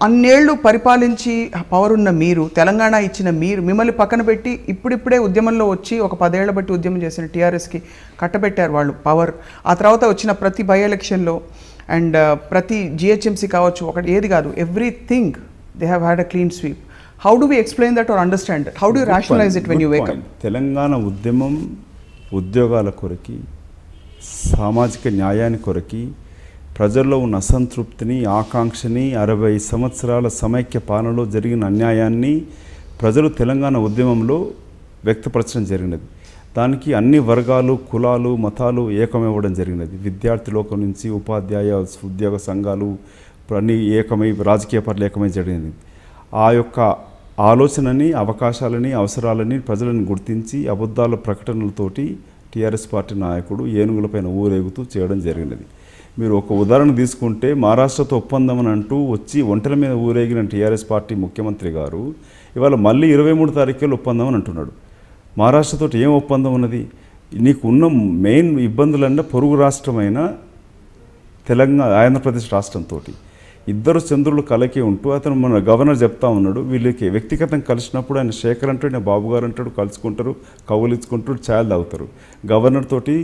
అన్నేళ్లు పరిపాలించి power ఉన్న మీరు, తెలంగాణ ఇచ్చిన మీరు, మిమ్మల్ని పక్కన పెట్టి ఇప్పుడిప్పుడే ఉద్యమంలో వచ్చి ఒక 10 ఏళ్ల బట్టి ఉద్యమం చేసిన టీఆర్ఎస్కి కట్టబెట్టారు వాళ్ళు పవర్. ఆ తర్వాత వచ్చిన ప్రతి బై ఎలక్షన్లో అండ్ ప్రతి జిహెచ్ఎంసీ కావచ్చు, ఒకటి ఏది కాదు, everything they have had a clean sweep. How do we explain that or understand? How do you rationalise it when you wake up? Telangana ఉద్యమం ఉద్యోగాల కొరకి, సామాజిక న్యాయాన్ని కొరకి, ప్రజల్లో ఉన్న అసంతృప్తిని, ఆకాంక్షని, 60 సంవత్సరాల సమైక్య పాలనలో జరిగిన అన్యాయాన్ని ప్రజలు తెలంగాణ ఉద్యమంలో వ్యక్తపరచడం జరిగినది. దానికి అన్ని వర్గాలు, కులాలు, మతాలు ఏకమవ్వడం జరిగినది. విద్యార్థి లోకం నుంచి ఉపాధ్యాయ, ఉద్యోగ సంఘాలు అన్నీ ఏకమై, రాజకీయ పార్టీలు ఏకమై జరిగింది. ఆ యొక్క ఆలోచనని, అవకాశాలని, అవసరాలని ప్రజలను గుర్తించి అబద్ధాల ప్రకటనలతోటి టీఆర్ఎస్ పార్టీ నాయకుడు ఏనుగులపైన ఊరేగుతూ చేయడం జరిగినది. మీరు ఒక ఉదాహరణ తీసుకుంటే, మహారాష్ట్రతో ఒప్పందం అని అంటూ వచ్చి ఒంటల మీద ఊరేగిన టీఆర్ఎస్ పార్టీ ముఖ్యమంత్రి గారు ఇవాళ మళ్ళీ 23 తారీఖులో ఒప్పందం అని అంటున్నాడు. మహారాష్ట్రతో ఏం ఒప్పందం ఉన్నది? నీకు ఉన్న మెయిన్ ఇబ్బందులన్న పొరుగు రాష్ట్రమైన తెలంగాణ, ఆంధ్రప్రదేశ్ రాష్ట్రంతో ఇద్దరు చంద్రులు కలకి ఉంటూ అతను మన గవర్నర్ చెప్తా ఉన్నాడు, వీళ్ళకి వ్యక్తిగతం కలిసినప్పుడు ఆయన శేఖర్ అంటాడు, నేను బాబు గారు అంటాడు, కలుసుకుంటారు, కౌలించుకుంటారు, ఛాయలు తాగుతారు. గవర్నర్ తోటి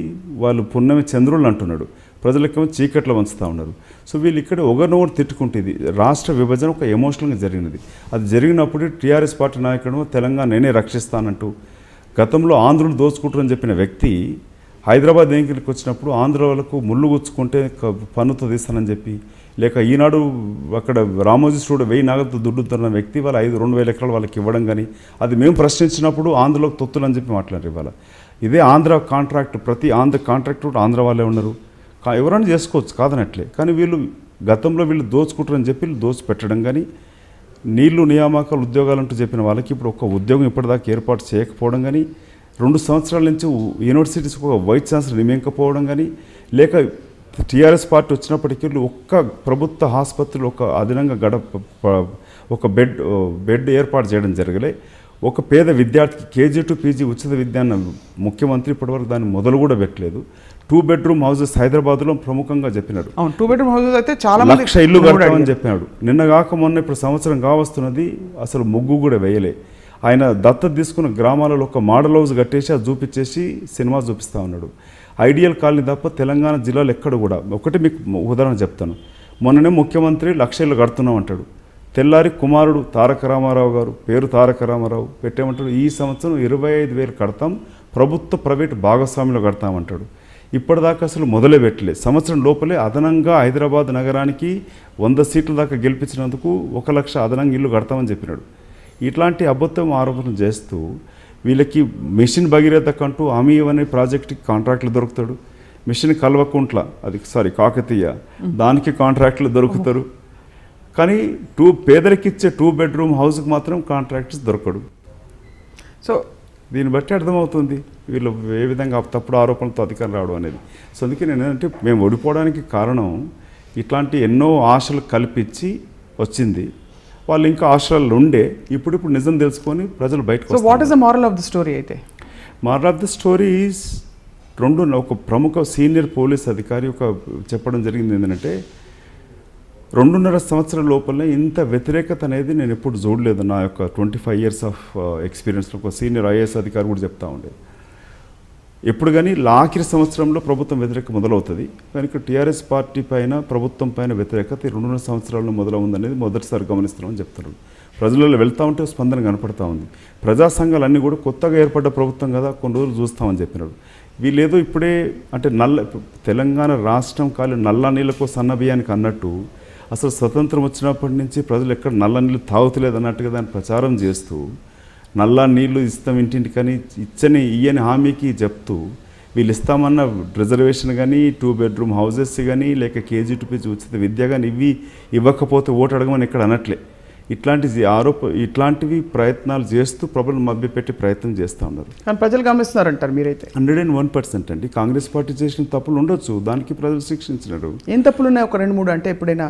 వాళ్ళు పున్నమి చంద్రులు అంటున్నాడు, ప్రజలకేమో చీకట్లో వంచుతూ ఉన్నారు. సో వీళ్ళు ఇక్కడ ఒకరినొకరు తిట్టుకుంటుంది. రాష్ట్ర విభజన ఒక ఎమోషనల్గా జరిగినది. అది జరిగినప్పుడు టీఆర్ఎస్ పార్టీ నాయకుడు తెలంగాణ నేనే రక్షిస్తానంటూ, గతంలో ఆంధ్రులు దోచుకుంటారని చెప్పిన వ్యక్తి హైదరాబాద్ ఎన్నికలకు వచ్చినప్పుడు ఆంధ్ర వాళ్ళకు ముళ్ళు గుచ్చుకుంటే పన్నుతో తీస్తానని చెప్పి, లేక ఈనాడు అక్కడ రామోజీ స్టూడియో 1000 నాగలతో దుడ్డుతున్న వ్యక్తి వాళ్ళ 2,000 ఎకరాలు వాళ్ళకి ఇవ్వడం కానీ, అది మేము ప్రశ్నించినప్పుడు ఆంధ్రలోకి తొత్తులని చెప్పి మాట్లాడారు. ఇవాళ ఇదే ఆంధ్ర కాంట్రాక్ట్, ప్రతి ఆంధ్ర కాంట్రాక్టర్ ఆంధ్ర వాళ్ళే ఉన్నారు, ఎవరైనా చేసుకోవచ్చు కాదనట్లే. కానీ వీళ్ళు గతంలో వీళ్ళు దోచుకుంటారని చెప్పి వీళ్ళు దోచిపెట్టడం కానీ, నీళ్లు నియామకాలు ఉద్యోగాలంటూ చెప్పిన వాళ్ళకి ఇప్పుడు ఒక ఉద్యోగం ఇప్పటిదాకా ఏర్పాటు చేయకపోవడం కానీ, 2 సంవత్సరాల నుంచి యూనివర్సిటీస్కి ఒక వైస్ ఛాన్సలర్ నియమించకపోవడం కానీ, లేక టీఆర్ఎస్ పార్టీ వచ్చినప్పటికీ ఒక్క ప్రభుత్వ ఆసుపత్రిలో ఒక అదనంగా ఒక బెడ్ ఏర్పాటు చేయడం జరగలే. ఒక పేద విద్యార్థికి కేజీ టు పీజీ ఉచిత విద్య అన్న ముఖ్యమంత్రి ఇప్పటివరకు దాన్ని మొదలు కూడా పెట్టలేదు. 2 బెడ్రూమ్ హౌసెస్ హైదరాబాద్లో ప్రముఖంగా చెప్పినాడు. 2 బెడ్రూమ్ హౌసెస్ అయితే చాలా 1,00,000 ఇల్లు కడతామని చెప్పినాడు. నిన్న కాక మొన్న ఇప్పుడు సంవత్సరం కావస్తున్నది, అసలు ముగ్గు కూడా వేయలే. ఆయన దత్తత తీసుకున్న గ్రామాలలో ఒక మోడల్ హౌస్ కట్టేసి అది చూపించేసి సినిమా చూపిస్తూ ఉన్నాడు. ఐడియల్ కాలనీ తప్ప తెలంగాణ జిల్లాలో ఎక్కడ కూడా, ఒకటి మీకు ఉదాహరణ చెప్తాను. మొన్ననే ముఖ్యమంత్రి 1,00,000 ఇల్లు కడుతున్నాం అంటాడు, తెల్లారి కుమారుడు తారక రామారావు గారు, పేరు తారక రామారావు, పెట్టేమంటాడు ఈ సంవత్సరం 25,000 కడతాం, ప్రభుత్వ ప్రైవేట్ భాగస్వామ్యంలో కడతామంటాడు. ఇప్పటిదాకా అసలు మొదలే పెట్టలే. సంవత్సరం లోపలే అదనంగా హైదరాబాద్ నగరానికి 100 సీట్ల దాకా గెలిపించినందుకు 1,00,000 అదనంగా ఇల్లు కడతామని చెప్పినాడు. ఇట్లాంటి అబద్ధం ఆరోపణలు చేస్తూ వీళ్ళకి మిషన్ భగీరథ కంటూ హామీ అనే ప్రాజెక్టుకి కాంట్రాక్టులు దొరుకుతాడు. మిషన్ కల్వకుంట్ల, అది కాకతీయ, దానికి కాంట్రాక్టులు దొరుకుతారు. కానీ పేదలకు ఇచ్చే 2 బెడ్రూమ్ హౌస్కి మాత్రం కాంట్రాక్టర్స్ దొరకడు. సో దీన్ని బట్టి అర్థమవుతుంది వీళ్ళు ఏ విధంగా తప్పుడు ఆరోపణలతో అధికారం రావడం అనేది. సో అందుకే నేను ఏంటంటే, మేము ఓడిపోవడానికి కారణం ఇట్లాంటి ఎన్నో ఆశలు కల్పించి వచ్చింది. వాళ్ళు ఇంకా ఆశలు ఉండే, ఇప్పుడు నిజం తెలుసుకొని ప్రజలు బయటకు. So what is the moral of the story? అయితే moral of the story is ఒక ప్రముఖ సీనియర్ పోలీస్ అధికారి చెప్పడం జరిగింది ఏంటంటే, 2.5 సంవత్సరాల లోపలనే ఇంత వ్యతిరేకత అనేది నేను ఎప్పుడు చూడలేదు. నా యొక్క 25 ఇయర్స్ ఆఫ్ ఎక్స్పీరియన్స్లో ఒక సీనియర్ ఐఏఎస్ అధికారి కూడా చెప్తా ఉండేది. ఎప్పుడు కానీ ఆఖరి సంవత్సరంలో ప్రభుత్వం వ్యతిరేకత మొదలవుతుంది, కానీ ఇక్కడ టీఆర్ఎస్ పార్టీ పైన, ప్రభుత్వం పైన వ్యతిరేకత 2.5 సంవత్సరాల్లో మొదలవుందనేది మొదటిసారి గమనిస్తున్నామని చెప్తున్నారు. ప్రజలలో వెళ్తూ ఉంటే స్పందన కనపడతా ఉంది. ప్రజా సంఘాలన్నీ కూడా కొత్తగా ఏర్పడ్డ ప్రభుత్వం కదా, కొన్ని రోజులు చూస్తామని చెప్పినాడు. వీళ్ళేదో ఇప్పుడే అంటే తెలంగాణ రాష్ట్రం కాలి నల్ల నీళ్ళకు సన్నబియ్యానికి అన్నట్టు, అసలు స్వతంత్రం వచ్చినప్పటి నుంచి ప్రజలు ఎక్కడ నల్ల నీళ్ళు తాగుతలేదు అన్నట్టుగా దాన్ని ప్రచారం చేస్తూ, నల్ల నీళ్లు ఇస్తాం ఇంటింటికని ఇయ్యని హామీకి చెప్తూ, వీళ్ళు ఇస్తామన్న రిజర్వేషన్ కానీ, 2 బెడ్రూమ్ హౌసెస్ కానీ, లేక కేజీ టు పీజీ ఉచిత విద్య కానీ ఇవి ఇవ్వకపోతే ఓటు అడగమని ఎక్కడ అనట్లే. ఇట్లాంటివి ప్రయత్నాలు చేస్తూ ప్రజలను మభ్యపెట్టే ప్రయత్నం చేస్తూ ఉన్నారు. కానీ ప్రజలు గమనిస్తున్నారంటారు మీరైతే? 101% అండి. కాంగ్రెస్ పార్టీ చేసిన తప్పులు ఉండొచ్చు, దానికి ప్రజలు శిక్షించినారు. ఏం తప్పులు ఉన్నాయి? ఒక 2-3 అంటే ఎప్పుడైనా?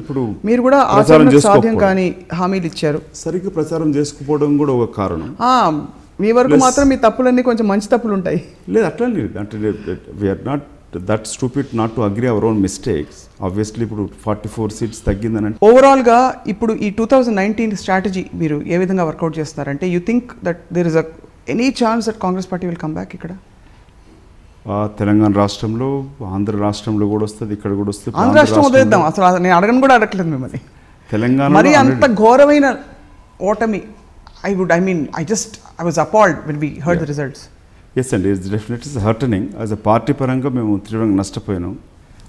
ఇప్పుడు మీరు కూడా ఆచరణ సాధ్యం కానీ హామీలు ఇచ్చారు, సరిగ్గా ప్రచారం చేసుకోవడం కూడా ఒక కారణం. మీ వరకు మాత్రం మీ తప్పులన్నీ కొంచెం మంచి తప్పులు ఉంటాయి. లేదు, అట్లా లేదు. అంటే we are not that stupid not to agree our own mistakes. Obviously ఇప్పుడు 44 సీట్స్ తగ్గిందని ఓవరాల్గా ఇప్పుడు ఈ 2019 స్ట్రాటజీ మీరు ఏ విధంగా వర్కౌట్ చేస్తున్నారంటే you think that there is any chance that Congress party will come back ఇక్కడ? తెలంగాణ రాష్ట్రంలో, ఆంధ్ర రాష్ట్రంలో కూడా వస్తుంది, ఇక్కడ కూడా వస్తుంది. ఆంధ్ర రాష్ట్రం వదిలేద్దాం, అసలు నేను అడగను కూడా అడగలేదు మిమ్మల్ని. తెలంగాణ మరి అంత ఘోరమైన ఓటమి, I was appalled when we heard the results. Yes అండి, it's definitely heartening. As a party పరంగా మేము తీవ్రంగా నష్టపోయినాం.